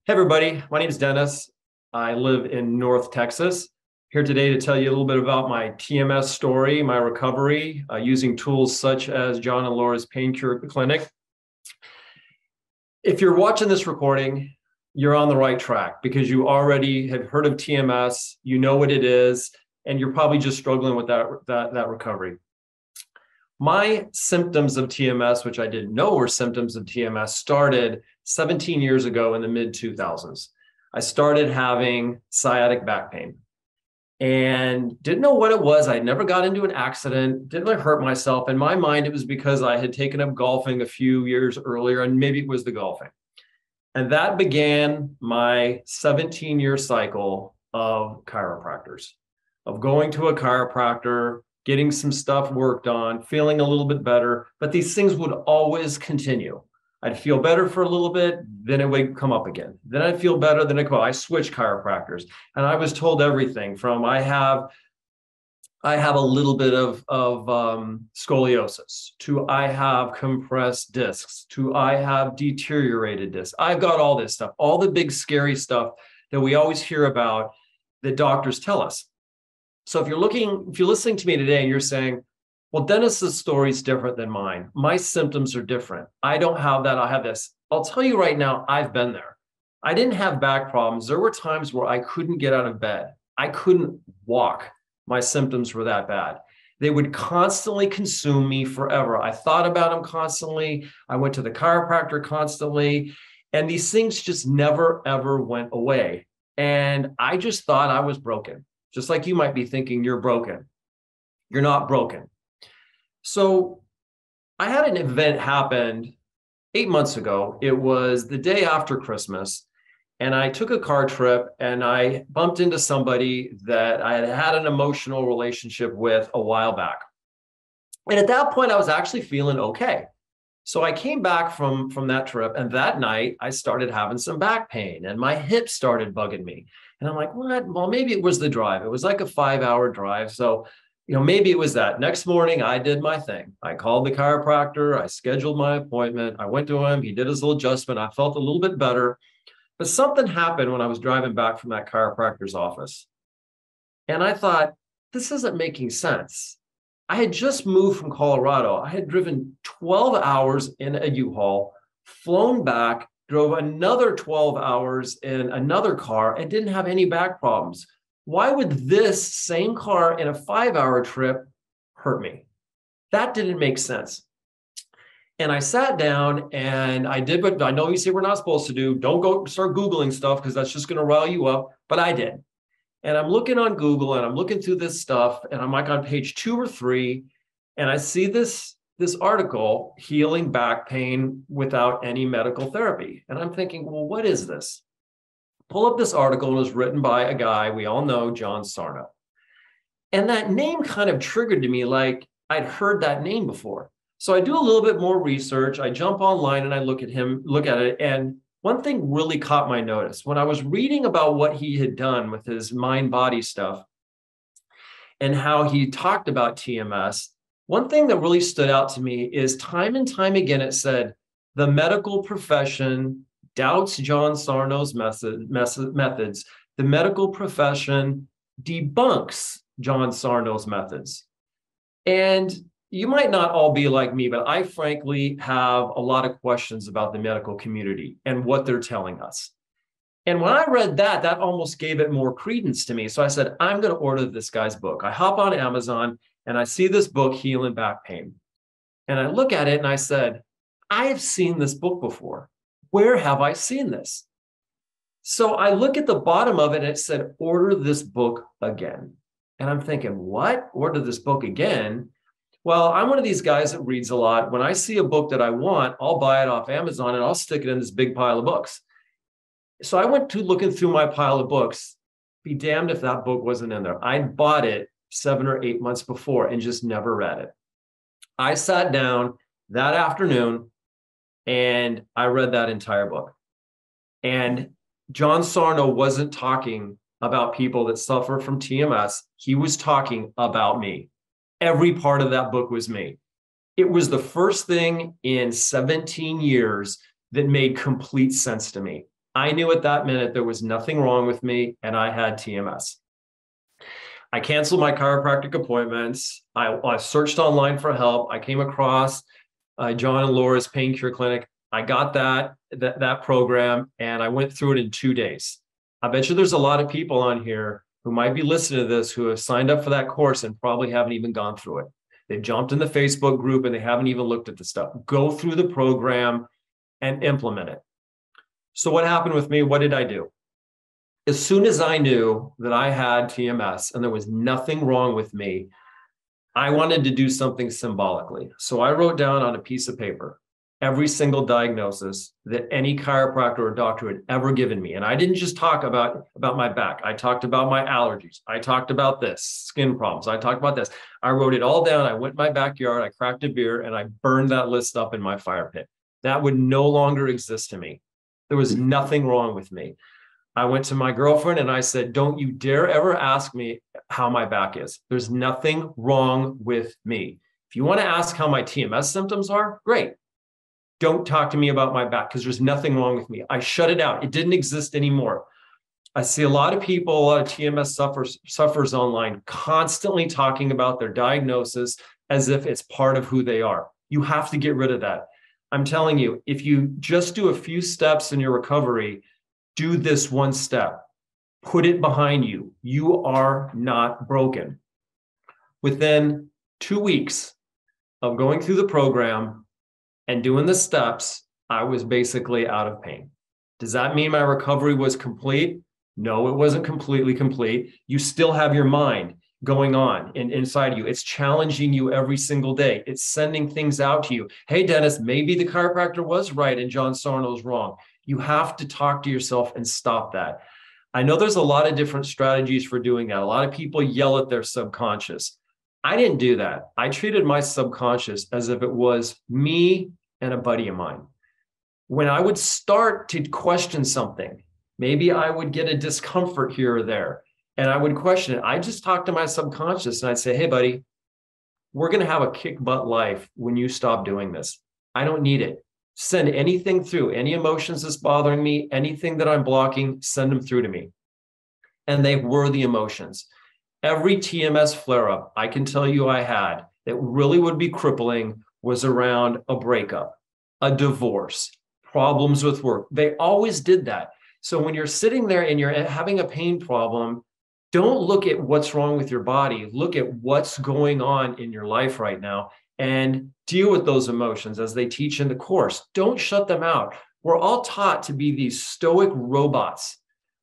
Hey everybody, my name is Dennis. I live in North Texas. Here today to tell you a little bit about my TMS story, my recovery, using tools such as John and Laura's Pain Cure Clinic. If you're watching this recording, you're on the right track because you already have heard of TMS, you know what it is, and you're probably just struggling with that recovery. My symptoms of TMS, which I didn't know were symptoms of TMS, started 17 years ago in the mid-2000s. I started having sciatic back pain and didn't know what it was. I never got into an accident, didn't hurt myself. In my mind, it was because I had taken up golfing a few years earlier, and maybe it was the golfing. And that began my 17-year cycle of chiropractors, of going to a chiropractor, getting some stuff worked on, feeling a little bit better, but these things would always continue. I'd feel better for a little bit, then it would come up again. Then I'd feel better, then I'd go. I switched chiropractors, and I was told everything from I have a little bit of scoliosis, to I have compressed discs, to I have deteriorated discs. I've got all this stuff, all the big scary stuff that we always hear about that doctors tell us. So if you're listening to me today and you're saying, well, Dennis's story is different than mine. My symptoms are different. I don't have that. I have this. I'll tell you right now, I've been there. I didn't have back problems. There were times where I couldn't get out of bed. I couldn't walk. My symptoms were that bad. They would constantly consume me forever. I thought about them constantly. I went to the chiropractor constantly. And these things just never, ever went away. And I just thought I was broken. Just like you might be thinking you're broken. You're not broken. So I had an event happen 8 months ago. It was the day after Christmas. And I took a car trip and I bumped into somebody that I had had an emotional relationship with a while back. And at that point, I was actually feeling okay. So I came back from that trip, and that night I started having some back pain and my hips started bugging me. And I'm like, what? Well, maybe it was the drive. It was like a 5-hour drive. So, maybe it was that. Next morning, I did my thing. I called the chiropractor. I scheduled my appointment. I went to him. He did his little adjustment. I felt a little bit better. But something happened when I was driving back from that chiropractor's office. And I thought, this isn't making sense. I had just moved from Colorado. I had driven 12 hours in a U-Haul, flown back, drove another 12 hours in another car, and didn't have any back problems. Why would this same car in a 5-hour trip hurt me? That didn't make sense. And I sat down and I did what I know you say we're not supposed to do. Don't go start Googling stuff because that's just going to rile you up. But I did. And I'm looking on Google and I'm looking through this stuff and I'm like on page 2 or 3 and I see this article, Healing Back Pain Without Any Medical Therapy. And I'm thinking, well, what is this? Pull up this article. It was written by a guy we all know, John Sarno. And that name kind of triggered to me like I'd heard that name before. So I do a little bit more research. I jump online and I look at it. And one thing really caught my notice. When I was reading about what he had done with his mind-body stuff and how he talked about TMS, one thing that really stood out to me is time and time again, it said, the medical profession doubts John Sarno's methods. The medical profession debunks John Sarno's methods. And you might not all be like me, but I frankly have a lot of questions about the medical community and what they're telling us. And when I read that almost gave it more credence to me. So I said, I'm going to order this guy's book. I hop on Amazon and I see this book, Healing Back Pain. And I look at it and I said, I have seen this book before. Where have I seen this? So I look at the bottom of it and it said, order this book again. And I'm thinking, what? Order this book again? Well, I'm one of these guys that reads a lot. When I see a book that I want, I'll buy it off Amazon and I'll stick it in this big pile of books. So I went to looking through my pile of books. Be damned if that book wasn't in there. I bought it 7 or 8 months before and just never read it. I sat down that afternoon and I read that entire book. And John Sarno wasn't talking about people that suffer from TMS. He was talking about me. Every part of that book was me. It was the first thing in 17 years that made complete sense to me. I knew at that minute there was nothing wrong with me and I had TMS. I canceled my chiropractic appointments. I searched online for help. I came across John and Laura's Pain Cure Clinic. I got that program and I went through it in 2 days. I bet you there's a lot of people on here who might be listening to this who have signed up for that course and probably haven't even gone through it. They've jumped in the Facebook group and they haven't even looked at the stuff. Go through the program and implement it. So what happened with me? What did I do? As soon as I knew that I had TMS and there was nothing wrong with me, I wanted to do something symbolically. So I wrote down on a piece of paper every single diagnosis that any chiropractor or doctor had ever given me. And I didn't just talk about my back. I talked about my allergies. I talked about this, skin problems. I talked about this. I wrote it all down. I went in my backyard, I cracked a beer, and I burned that list up in my fire pit. That would no longer exist to me. There was nothing wrong with me. I went to my girlfriend and I said, don't you dare ever ask me how my back is. There's nothing wrong with me. If you want to ask how my TMS symptoms are, great. Don't talk to me about my back because there's nothing wrong with me. I shut it out. It didn't exist anymore. I see a lot of people, a lot of TMS sufferers online constantly talking about their diagnosis as if it's part of who they are. You have to get rid of that. I'm telling you, if you just do a few steps in your recovery, do this one step, put it behind you. You are not broken. Within 2 weeks of going through the program and doing the steps, I was basically out of pain. Does that mean my recovery was complete? No, it wasn't completely complete. You still have your mind going on inside of you. It's challenging you every single day. It's sending things out to you. Hey, Dennis, maybe the chiropractor was right and John Sarno's wrong. You have to talk to yourself and stop that. I know there's a lot of different strategies for doing that. A lot of people yell at their subconscious. I didn't do that. I treated my subconscious as if it was me and a buddy of mine. When I would start to question something, maybe I would get a discomfort here or there, and I would question it. I just talk to my subconscious and I'd say, hey, buddy, we're going to have a kick butt life when you stop doing this. I don't need it. Send anything through, any emotions that's bothering me, anything that I'm blocking, send them through to me. And they were the emotions. Every TMS flare-up I can tell you I had that really would be crippling was around a breakup, a divorce, problems with work. They always did that. So when you're sitting there and you're having a pain problem, don't look at what's wrong with your body. Look at what's going on in your life right now and deal with those emotions as they teach in the course. Don't shut them out. We're all taught to be these stoic robots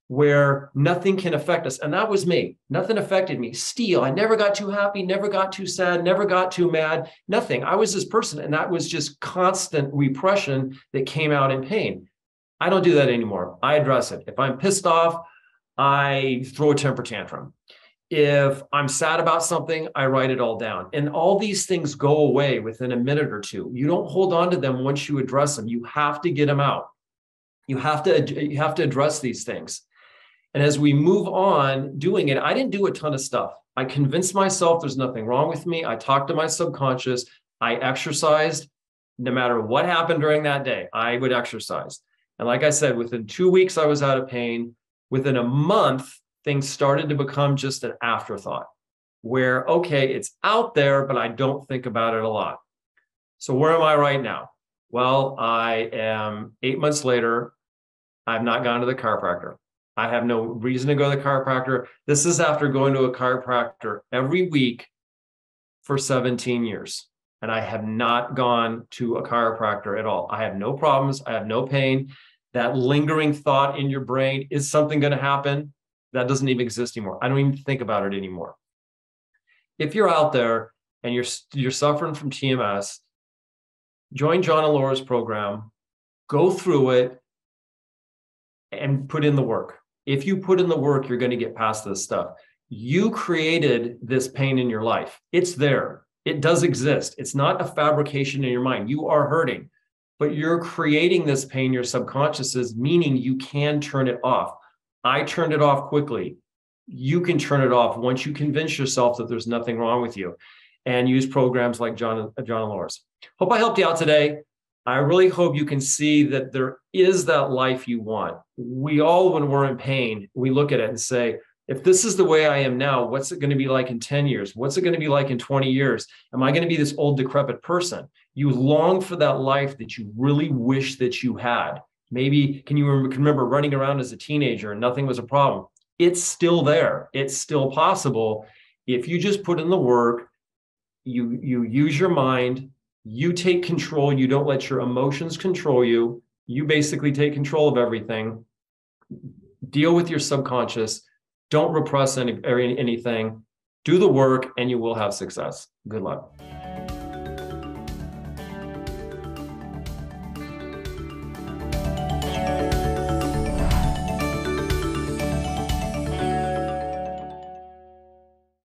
where nothing can affect us. And that was me. Nothing affected me. Steel. I never got too happy, never got too sad, never got too mad, nothing. I was this person. And that was just constant repression that came out in pain. I don't do that anymore. I address it. If I'm pissed off, I throw a temper tantrum. If I'm sad about something, I write it all down. And all these things go away within a minute or two. You don't hold on to them once you address them. You have to get them out. You have to address these things. And as we move on doing it, I didn't do a ton of stuff. I convinced myself there's nothing wrong with me. I talked to my subconscious. I exercised. No matter what happened during that day, I would exercise. And like I said, within 2 weeks, I was out of pain. Within a month, things started to become just an afterthought where, okay, it's out there, but I don't think about it a lot. So where am I right now? Well, I am 8 months later. I've not gone to the chiropractor. I have no reason to go to the chiropractor. This is after going to a chiropractor every week for 17 years. And I have not gone to a chiropractor at all. I have no problems. I have no pain. That lingering thought in your brain, is something going to happen? That doesn't even exist anymore. I don't even think about it anymore. If you're out there and you're suffering from TMS, join John and Laura's program, go through it, and put in the work. If you put in the work, you're going to get past this stuff. You created this pain in your life. It's there. It does exist. It's not a fabrication in your mind. You are hurting, but you're creating this pain. Your subconscious is, meaning you can turn it off. I turned it off quickly. You can turn it off once you convince yourself that there's nothing wrong with you, and use programs like John and Laura's. Hope I helped you out today. I really hope you can see that there is that life you want. We all, when we're in pain, we look at it and say, if this is the way I am now, what's it going to be like in 10 years? What's it going to be like in 20 years? Am I going to be this old, decrepit person? You long for that life that you really wish that you had. Maybe can you remember running around as a teenager and nothing was a problem? It's still there. It's still possible. If you just put in the work, you use your mind, you take control, you don't let your emotions control you. You basically take control of everything. Deal with your subconscious. Don't repress anything. Do the work and you will have success. Good luck.